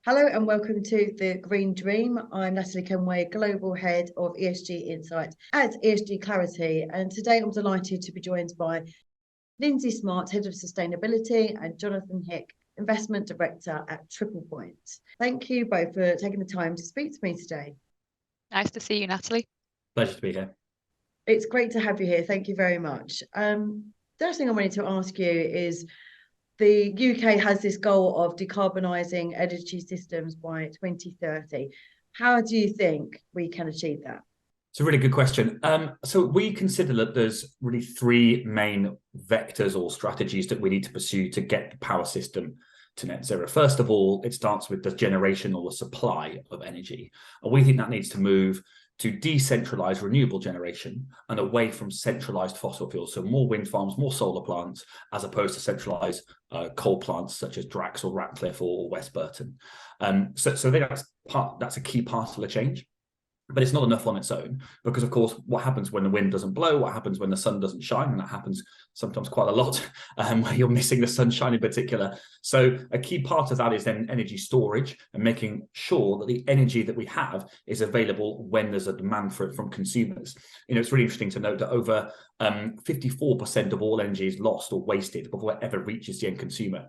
Hello and welcome to The Green Dream. I'm Natalie Kenway, Global Head of ESG Insight at ESG Clarity. And today I'm delighted to be joined by Lindsay Smart, Head of Sustainability, and Jonathan Hick, Investment Director at Point. Thank you both for taking the time to speak to me today. Nice to see you, Natalie. Pleasure to be here. It's great to have you here. Thank you very much. The first thing I wanted to ask you is, the UK has this goal of decarbonising energy systems by 2030. How do you think we can achieve that? It's a really good question. So we consider that there's really three main vectors or strategies that we need to pursue to get the power system to net zero. First of all, it starts with the generation or the supply of energy. And we think that needs to move to decentralize renewable generation and away from centralized fossil fuels. So more wind farms, more solar plants, as opposed to centralized coal plants such as Drax or Ratcliffe or West Burton. So I think that's a key part of the change. But it's not enough on its own, because of course, what happens when the wind doesn't blow, what happens when the sun doesn't shine, and that happens sometimes quite a lot, where you're missing the sunshine in particular. So a key part of that is then energy storage and making sure that the energy that we have is available when there's a demand for it from consumers. It's really interesting to note that over 54% of all energy is lost or wasted before it ever reaches the end consumer.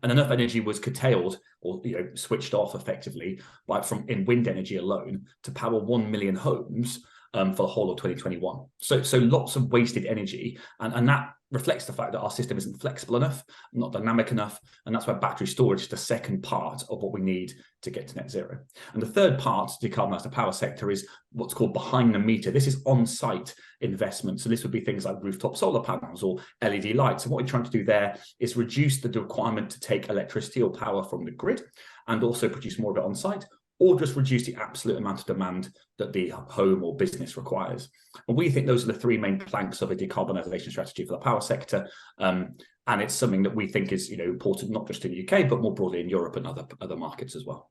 And enough energy was curtailed or switched off effectively from in wind energy alone to power 1 million homes for the whole of 2021. So lots of wasted energy, and that reflects the fact that our system isn't flexible enough, not dynamic enough, and that's why battery storage is the second part of what we need to get to net zero. And the third part to decarbonise the power sector is what's called behind the meter. This is on-site investment. So this would be things like rooftop solar panels or LED lights. And what we're trying to do there is reduce the requirement to take electricity or power from the grid and also produce more of it on-site, or just reduce the absolute amount of demand that the home or business requires. And we think those are the three main planks of a decarbonisation strategy for the power sector. And it's something that we think is important, not just in the UK, but more broadly in Europe and other markets as well.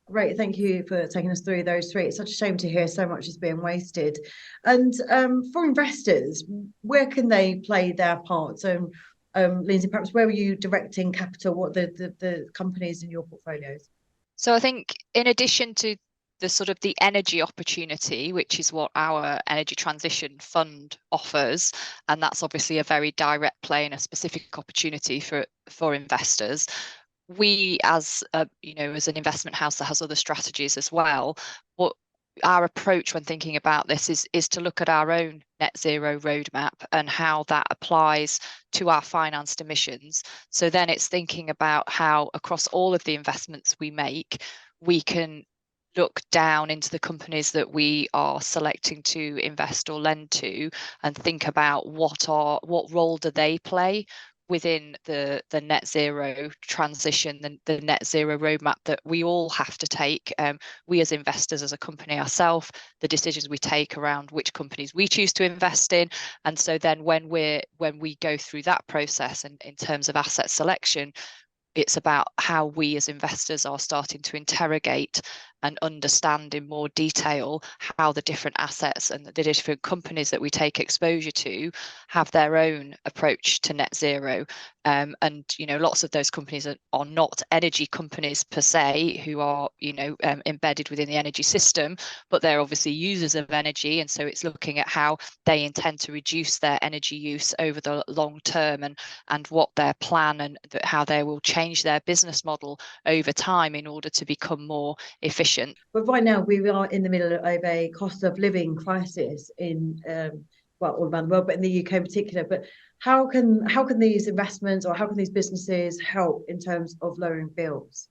Great, thank you for taking us through those three. It's such a shame to hear so much is being wasted. And for investors, where can they play their part? So, Lindsay, perhaps where are you directing capital? What are the companies in your portfolios? So I think in addition to the energy opportunity, which is what our energy transition fund offers, and that's obviously a very direct play and a specific opportunity for investors. We as an investment house that has other strategies as well, what our approach when thinking about this is to look at our own net zero roadmap and how that applies to our financed emissions. So then it's thinking about how across all of the investments we make, we can look down into the companies that we are selecting to invest or lend to and think about what role do they play within the net zero transition, the net zero roadmap that we all have to take. We as investors, as a company ourselves, the decisions we take around which companies we choose to invest in. And so then when we go through that process and in terms of asset selection, it's about how we as investors are starting to interrogate and understand in more detail how the different assets and the different companies that we take exposure to have their own approach to net zero. And lots of those companies are not energy companies per se, who are embedded within the energy system, but they're obviously users of energy, and so it's looking at how they intend to reduce their energy use over the long term and what their plan and how they will change their business model over time in order to become more efficient. But right now we are in the middle of a cost of living crisis in all around the world, but in the UK in particular. But how can these investments or how can these businesses help in terms of lowering bills?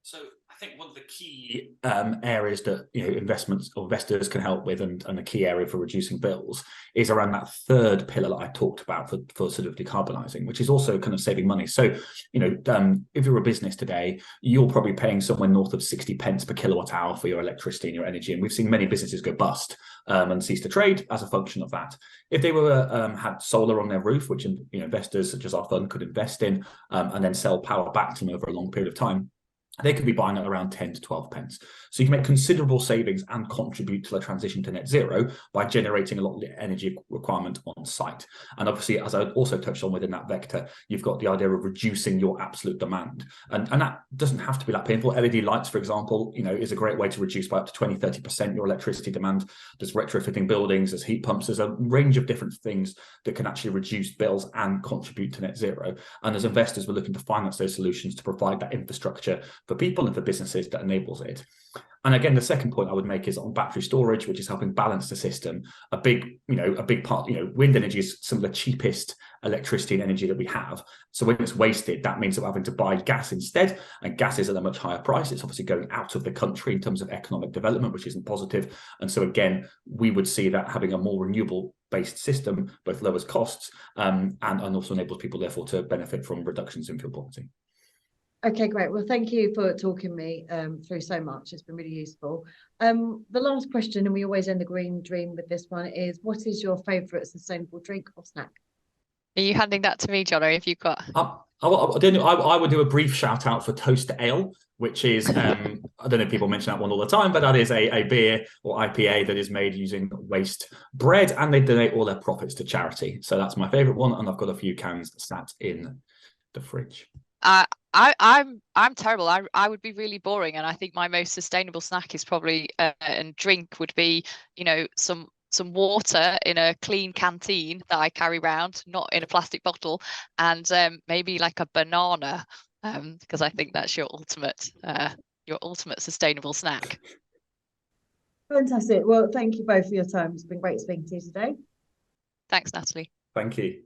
So I think one of the key areas that investors can help with, and a key area for reducing bills, is around that third pillar that I talked about for sort of decarbonising, which is also kind of saving money. So if you're a business today, you're probably paying somewhere north of 60 pence per kilowatt hour for your electricity and your energy, and we've seen many businesses go bust and cease to trade as a function of that. If they had solar on their roof, which investors such as our fund could invest in and then sell power back to them over a long period of time, they could be buying at around 10 to 12 pence. So you can make considerable savings and contribute to the transition to net zero by generating a lot of the energy requirement on site. And obviously, as I also touched on within that vector, you've got the idea of reducing your absolute demand. And that doesn't have to be that painful. LED lights, for example, is a great way to reduce by up to 20-30% your electricity demand. There's retrofitting buildings, there's heat pumps, there's a range of different things that can actually reduce bills and contribute to net zero. And as investors, we're looking to finance those solutions to provide that infrastructure for people and for businesses that enables it. And again, the second point I would make is on battery storage, which is helping balance the system. A big part, wind energy is some of the cheapest electricity and energy that we have. So when it's wasted, that means that we're having to buy gas instead, and gas is at a much higher price. It's obviously going out of the country in terms of economic development, which isn't positive. And so again, we would see that having a more renewable based system both lowers costs and also enables people therefore to benefit from reductions in fuel poverty. Okay, great. Well, thank you for talking me through so much. It's been really useful. The last question, and we always end the Green Dream with this one, is what is your favourite sustainable drink or snack? Are you handing that to me, John, or have you got? I would do a brief shout out for Toast Ale, which is, I don't know if people mention that one all the time, but that is a beer or IPA that is made using waste bread, and they donate all their profits to charity. So that's my favourite one, and I've got a few cans sat in the fridge. I'm terrible. I would be really boring, and I think my most sustainable snack is probably and drink would be, some water in a clean canteen that I carry around, not in a plastic bottle, and maybe like a banana, because I think that's your ultimate sustainable snack. Fantastic. Well, thank you both for your time. It's been great speaking to you today. Thanks, Natalie. Thank you.